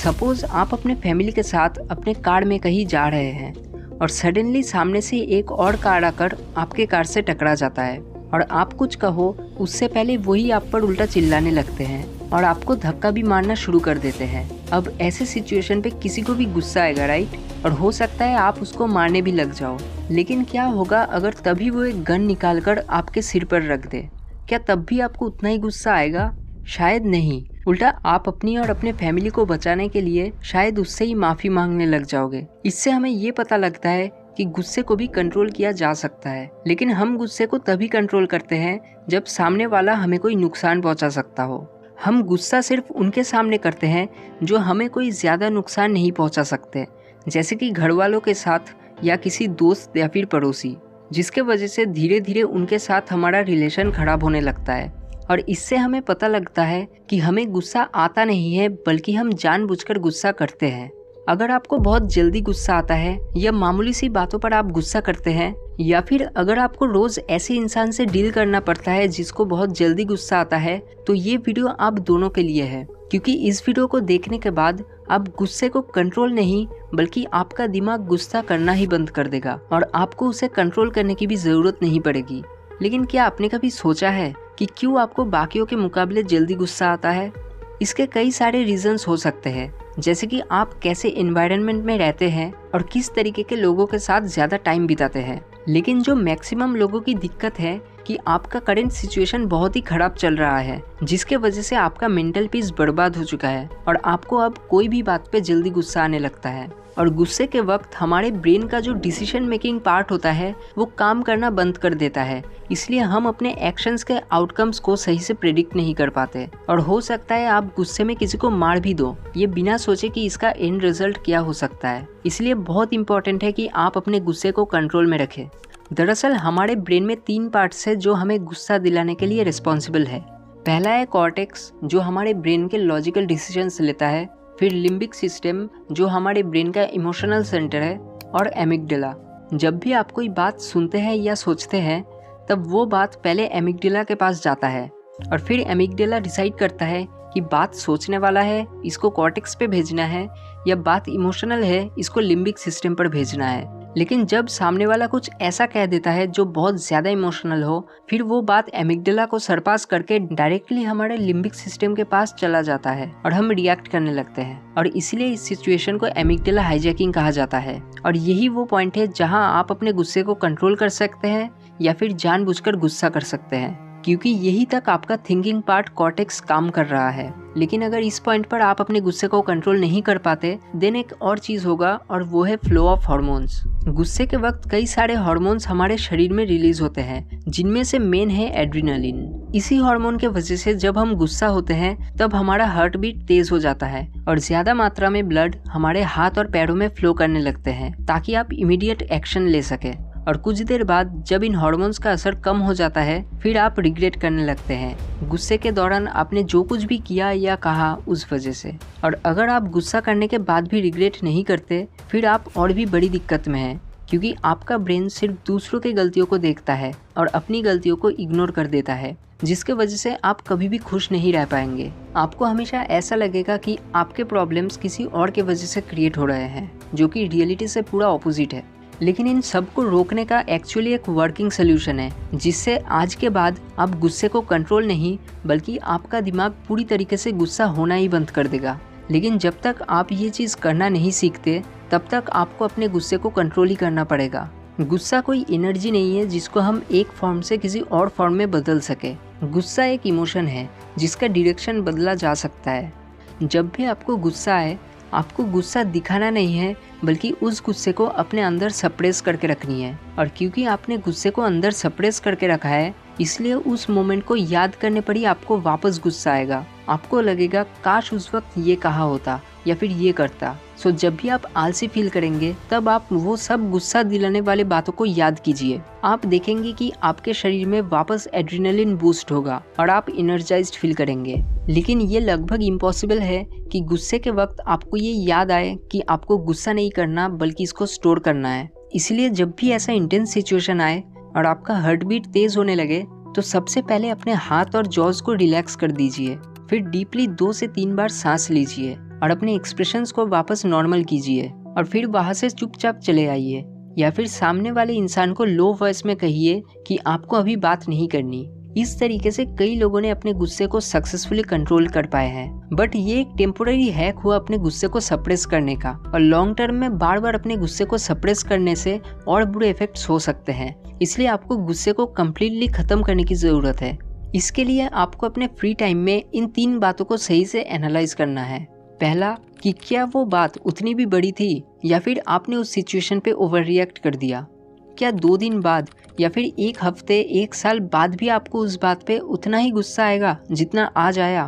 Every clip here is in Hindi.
सपोज आप अपने फैमिली के साथ अपने कार में कहीं जा रहे हैं और सडनली सामने से एक और कार आकर आपके कार से टकरा जाता है और आप कुछ कहो उससे पहले वही आप पर उल्टा चिल्लाने लगते हैं और आपको धक्का भी मारना शुरू कर देते हैं। अब ऐसे सिचुएशन पे किसी को भी गुस्सा आएगा, राइट? और हो सकता है आप उसको मारने भी लग जाओ। लेकिन क्या होगा अगर तभी वो एक गन निकालकर आपके सिर पर रख दे? क्या तब भी आपको उतना ही गुस्सा आएगा? शायद नहीं। उल्टा आप अपनी और अपने फैमिली को बचाने के लिए शायद उससे ही माफ़ी मांगने लग जाओगे। इससे हमें ये पता लगता है कि गुस्से को भी कंट्रोल किया जा सकता है, लेकिन हम गुस्से को तभी कंट्रोल करते हैं जब सामने वाला हमें कोई नुकसान पहुंचा सकता हो। हम गुस्सा सिर्फ उनके सामने करते हैं जो हमें कोई ज़्यादा नुकसान नहीं पहुंचा सकते, जैसे कि घर वालों के साथ या किसी दोस्त या फिर पड़ोसी, जिसके वजह से धीरे धीरे उनके साथ हमारा रिलेशन खराब होने लगता है। और इससे हमें पता लगता है कि हमें गुस्सा आता नहीं है, बल्कि हम जानबूझकर गुस्सा करते हैं। अगर आपको बहुत जल्दी गुस्सा आता है या मामूली सी बातों पर आप गुस्सा करते हैं, या फिर अगर आपको रोज ऐसे इंसान से डील करना पड़ता है जिसको बहुत जल्दी गुस्सा आता है, तो ये वीडियो आप दोनों के लिए है। क्योंकि इस वीडियो को देखने के बाद आप गुस्से को कंट्रोल नहीं, बल्कि आपका दिमाग गुस्सा करना ही बंद कर देगा और आपको उसे कंट्रोल करने की भी जरूरत नहीं पड़ेगी। लेकिन क्या आपने कभी सोचा है कि क्यों आपको बाकियों के मुकाबले जल्दी गुस्सा आता है? इसके कई सारे रीजंस हो सकते हैं, जैसे कि आप कैसे एनवायरनमेंट में रहते हैं और किस तरीके के लोगों के साथ ज़्यादा टाइम बिताते हैं। लेकिन जो मैक्सिमम लोगों की दिक्कत है कि आपका करंट सिचुएशन बहुत ही खराब चल रहा है, जिसके वजह से आपका मेंटल पीस बर्बाद हो चुका है और आपको अब कोई भी बात पे जल्दी गुस्सा आने लगता है। और गुस्से के वक्त हमारे ब्रेन का जो डिसीजन मेकिंग पार्ट होता है वो काम करना बंद कर देता है, इसलिए हम अपने एक्शंस के आउटकम्स को सही से प्रेडिक्ट नहीं कर पाते। और हो सकता है आप गुस्से में किसी को मार भी दो, ये बिना सोचे कि इसका एंड रिजल्ट क्या हो सकता है। इसलिए बहुत इंपॉर्टेंट है कि आप अपने गुस्से को कंट्रोल में रखें। दरअसल हमारे ब्रेन में 3 पार्ट्स है जो हमें गुस्सा दिलाने के लिए रिस्पॉन्सिबल है। पहला है कॉर्टेक्स, जो हमारे ब्रेन के लॉजिकल डिसीजंस लेता है। फिर लिम्बिक सिस्टम, जो हमारे ब्रेन का इमोशनल सेंटर है। और एमिगडाला। जब भी आप कोई बात सुनते हैं या सोचते हैं, तब वो बात पहले एमिगडाला के पास जाता है और फिर एमिगडाला डिसाइड करता है कि बात सोचने वाला है, इसको कॉर्टेक्स पे भेजना है, या बात इमोशनल है, इसको लिम्बिक सिस्टम पर भेजना है। लेकिन जब सामने वाला कुछ ऐसा कह देता है जो बहुत ज़्यादा इमोशनल हो, फिर वो बात एमिगडाला को सरपास करके डायरेक्टली हमारे लिम्बिक सिस्टम के पास चला जाता है और हम रिएक्ट करने लगते हैं। और इसलिए इस सिचुएशन को एमिगडाला हाईजैकिंग कहा जाता है। और यही वो पॉइंट है जहां आप अपने गुस्से को कंट्रोल कर सकते हैं या फिर जानबूझकर गुस्सा कर सकते हैं, क्योंकि यही तक आपका थिंकिंग पार्ट कॉर्टेक्स काम कर रहा है। लेकिन अगर इस पॉइंट पर आप अपने गुस्से को कंट्रोल नहीं कर पाते, देन एक और चीज़ होगा और वो है फ्लो ऑफ हार्मोन्स। गुस्से के वक्त कई सारे हार्मोन्स हमारे शरीर में रिलीज होते हैं, जिनमें से मेन है एड्रेनालिन। इसी हार्मोन के वजह से जब हम गुस्सा होते हैं तब हमारा हार्ट बीट तेज हो जाता है और ज्यादा मात्रा में ब्लड हमारे हाथ और पैरों में फ्लो करने लगते हैं, ताकि आप इमीडिएट एक्शन ले सके। और कुछ देर बाद जब इन हार्मोन्स का असर कम हो जाता है, फिर आप रिग्रेट करने लगते हैं गुस्से के दौरान आपने जो कुछ भी किया या कहा उस वजह से। और अगर आप गुस्सा करने के बाद भी रिग्रेट नहीं करते, फिर आप और भी बड़ी दिक्कत में हैं, क्योंकि आपका ब्रेन सिर्फ दूसरों की गलतियों को देखता है और अपनी गलतियों को इग्नोर कर देता है, जिसके वजह से आप कभी भी खुश नहीं रह पाएंगे। आपको हमेशा ऐसा लगेगा कि आपके प्रॉब्लम्स किसी और के वजह से क्रिएट हो रहे हैं, जो कि रियलिटी से पूरा ऑपोजिट है। लेकिन इन सब को रोकने का एक्चुअली एक वर्किंग सोल्यूशन है, जिससे आज के बाद आप गुस्से को कंट्रोल नहीं, बल्कि आपका दिमाग पूरी तरीके से गुस्सा होना ही बंद कर देगा। लेकिन जब तक आप ये चीज़ करना नहीं सीखते, तब तक आपको अपने गुस्से को कंट्रोल ही करना पड़ेगा। गुस्सा कोई एनर्जी नहीं है जिसको हम एक फॉर्म से किसी और फॉर्म में बदल सके। गुस्सा एक इमोशन है जिसका डायरेक्शन बदला जा सकता है। जब भी आपको गुस्सा आए, आपको गुस्सा दिखाना नहीं है, बल्कि उस गुस्से को अपने अंदर सप्रेस करके रखनी है। और क्योंकि आपने गुस्से को अंदर सप्रेस करके रखा है, इसलिए उस मोमेंट को याद करने पर ही आपको वापस गुस्सा आएगा। आपको लगेगा काश उस वक्त ये कहा होता या फिर ये करता। सो जब भी आप आलसी फील करेंगे, तब आप वो सब गुस्सा दिलाने वाले बातों को याद कीजिए। आप देखेंगे कि आपके शरीर में वापस एड्रेनलिन बूस्ट होगा और आप एनर्जाइज्ड फील करेंगे। लेकिन ये लगभग इम्पॉसिबल है कि गुस्से के वक्त आपको ये याद आए कि आपको गुस्सा नहीं करना, बल्कि इसको स्टोर करना है। इसलिए जब भी ऐसा इंटेंस सिचुएशन आए और आपका हार्ट बीट तेज होने लगे, तो सबसे पहले अपने हाथ और जॉज को रिलैक्स कर दीजिए। फिर डीपली 2 से 3 बार सांस लीजिए और अपने एक्सप्रेशंस को वापस नॉर्मल कीजिए और फिर वहाँ से चुपचाप चले आइए, या फिर सामने वाले इंसान को लो वॉइस में कहिए कि आपको अभी बात नहीं करनी। इस तरीके से कई लोगों ने अपने गुस्से को सक्सेसफुली कंट्रोल कर पाए हैं, बट ये एक टेम्पोररी हैक हुआ अपने गुस्से को सप्रेस करने का, और लॉन्ग टर्म में बार बार अपने गुस्से को सप्रेस करने से और बुरे इफेक्ट्स हो सकते हैं। इसलिए आपको गुस्से को कम्प्लीटली खत्म करने की ज़रूरत है। इसके लिए आपको अपने फ्री टाइम में इन 3 बातों को सही से एनालाइज करना है। पहला, कि क्या वो बात उतनी भी बड़ी थी या फिर आपने उस सिचुएशन पे ओवर रिएक्ट कर दिया। क्या 2 दिन बाद या फिर 1 हफ्ते 1 साल बाद भी आपको उस बात पे उतना ही गुस्सा आएगा जितना आज आया।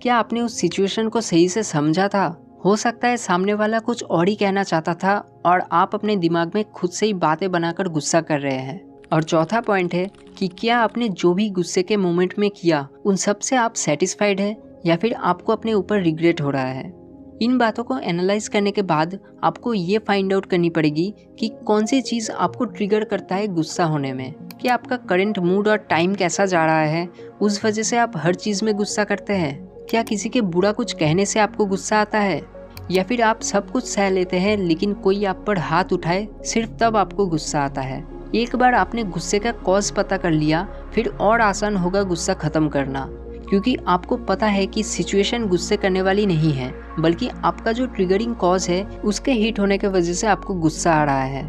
क्या आपने उस सिचुएशन को सही से समझा था। हो सकता है सामने वाला कुछ और ही कहना चाहता था और आप अपने दिमाग में खुद से ही बातें बनाकर गुस्सा कर रहे हैं। और चौथा पॉइंट है कि क्या आपने जो भी गुस्से के मोमेंट में किया उन सब से आप सेटिस्फाइड है या फिर आपको अपने ऊपर रिग्रेट हो रहा है। इन बातों को एनालाइज करने के बाद आपको ये फाइंड आउट करनी पड़ेगी कि कौन सी चीज़ आपको ट्रिगर करता है गुस्सा होने में। कि आपका करंट मूड और टाइम कैसा जा रहा है, उस वजह से आप हर चीज़ में गुस्सा करते हैं। क्या किसी के बुरा कुछ कहने से आपको गुस्सा आता है, या फिर आप सब कुछ सह लेते हैं लेकिन कोई आप पर हाथ उठाए सिर्फ तब आपको गुस्सा आता है। एक बार आपने गुस्से का कॉज पता कर लिया, फिर और आसान होगा गुस्सा खत्म करना, क्योंकि आपको पता है कि सिचुएशन गुस्से करने वाली नहीं है, बल्कि आपका जो ट्रिगरिंग कॉज है उसके हिट होने की वजह से आपको गुस्सा आ रहा है।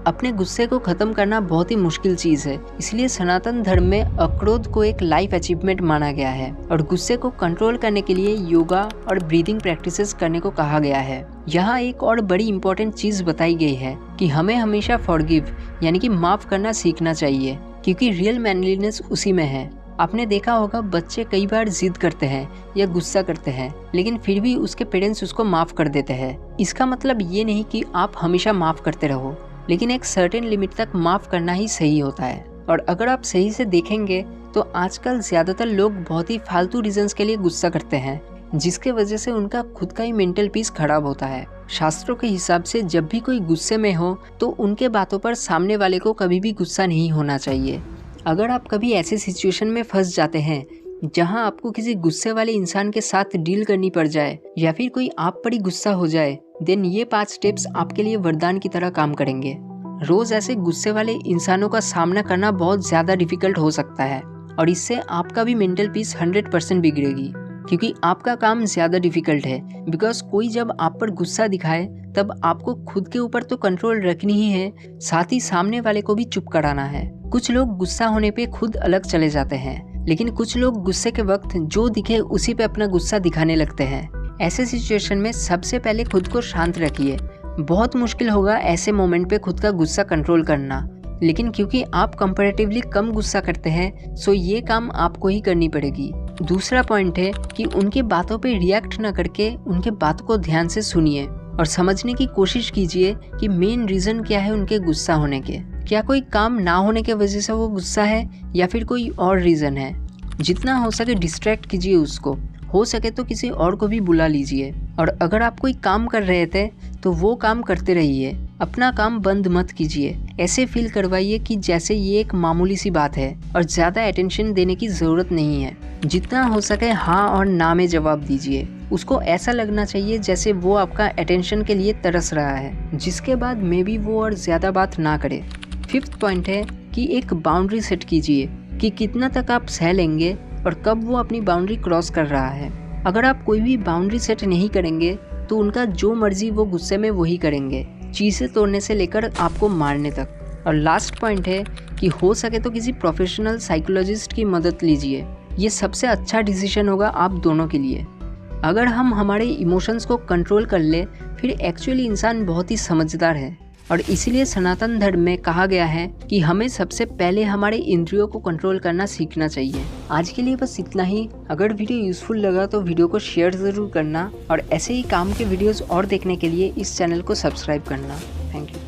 अपने गुस्से को खत्म करना बहुत ही मुश्किल चीज़ है, इसलिए सनातन धर्म में अक्रोध को एक लाइफ अचीवमेंट माना गया है और गुस्से को कंट्रोल करने के लिए योगा और ब्रीदिंग प्रैक्टिसेस करने को कहा गया है। यहाँ एक और बड़ी इंपॉर्टेंट चीज़ बताई गई है कि हमें हमेशा फॉरगिव यानी कि माफ़ करना सीखना चाहिए, क्योंकि रियल मैनलीनेस उसी में है। आपने देखा होगा बच्चे कई बार जिद करते हैं या गुस्सा करते हैं, लेकिन फिर भी उसके पेरेंट्स उसको माफ़ कर देते हैं। इसका मतलब ये नहीं कि आप हमेशा माफ़ करते रहो, लेकिन एक सर्टेन लिमिट तक माफ़ करना ही सही होता है। और अगर आप सही से देखेंगे तो आजकल ज़्यादातर लोग बहुत ही फालतू रीजंस के लिए गुस्सा करते हैं, जिसके वजह से उनका खुद का ही मेंटल पीस खराब होता है। शास्त्रों के हिसाब से जब भी कोई गुस्से में हो तो उनके बातों पर सामने वाले को कभी भी गुस्सा नहीं होना चाहिए। अगर आप कभी ऐसे सिचुएशन में फंस जाते हैं जहां आपको किसी गुस्से वाले इंसान के साथ डील करनी पड़ जाए या फिर कोई आप पर ही गुस्सा हो जाए, देन ये 5 स्टेप्स आपके लिए वरदान की तरह काम करेंगे। रोज ऐसे गुस्से वाले इंसानों का सामना करना बहुत ज़्यादा डिफिकल्ट हो सकता है और इससे आपका भी मेंटल पीस 100% बिगड़ेगी, क्योंकि आपका काम ज़्यादा डिफिकल्ट है। बिकॉज कोई जब आप पर गुस्सा दिखाए तब आपको खुद के ऊपर तो कंट्रोल रखनी ही है, साथ ही सामने वाले को भी चुप कराना है। कुछ लोग गुस्सा होने पे खुद अलग चले जाते हैं, लेकिन कुछ लोग गुस्से के वक्त जो दिखे उसी पे अपना गुस्सा दिखाने लगते हैं। ऐसे सिचुएशन में सबसे पहले खुद को शांत रखिए। बहुत मुश्किल होगा ऐसे मोमेंट पे खुद का गुस्सा कंट्रोल करना, लेकिन क्योंकि आप कंपैरेटिवली कम गुस्सा करते हैं, सो ये काम आपको ही करनी पड़ेगी। दूसरा पॉइंट है कि उनके बातों पे रिएक्ट न करके उनके बातों को ध्यान से सुनिए और समझने की कोशिश कीजिए कि मेन रीज़न क्या है उनके गुस्सा होने के। क्या कोई काम ना होने के वजह से वो गुस्सा है या फिर कोई और रीज़न है। जितना हो सके डिस्ट्रैक्ट कीजिए उसको, हो सके तो किसी और को भी बुला लीजिए। और अगर आप कोई काम कर रहे थे तो वो काम करते रहिए, अपना काम बंद मत कीजिए। ऐसे फील करवाइए कि जैसे ये एक मामूली सी बात है और ज़्यादा अटेंशन देने की ज़रूरत नहीं है। जितना हो सके हाँ और ना में जवाब दीजिए। उसको ऐसा लगना चाहिए जैसे वो आपका अटेंशन के लिए तरस रहा है, जिसके बाद मे बी वो और ज़्यादा बात ना करे। 5th पॉइंट है कि एक बाउंड्री सेट कीजिए कि कितना तक आप सह लेंगे और कब वो अपनी बाउंड्री क्रॉस कर रहा है। अगर आप कोई भी बाउंड्री सेट नहीं करेंगे तो उनका जो मर्जी वो गुस्से में वही करेंगे, चीज़ें तोड़ने से लेकर आपको मारने तक। और लास्ट पॉइंट है कि हो सके तो किसी प्रोफेशनल साइकोलॉजिस्ट की मदद लीजिए। ये सबसे अच्छा डिसीजन होगा आप दोनों के लिए। अगर हम हमारे इमोशंस को कंट्रोल कर ले फिर एक्चुअली इंसान बहुत ही समझदार है, और इसीलिए सनातन धर्म में कहा गया है कि हमें सबसे पहले हमारे इंद्रियों को कंट्रोल करना सीखना चाहिए। आज के लिए बस इतना ही। अगर वीडियो यूज़फुल लगा तो वीडियो को शेयर ज़रूर करना और ऐसे ही काम के वीडियोस और देखने के लिए इस चैनल को सब्सक्राइब करना। Thank you.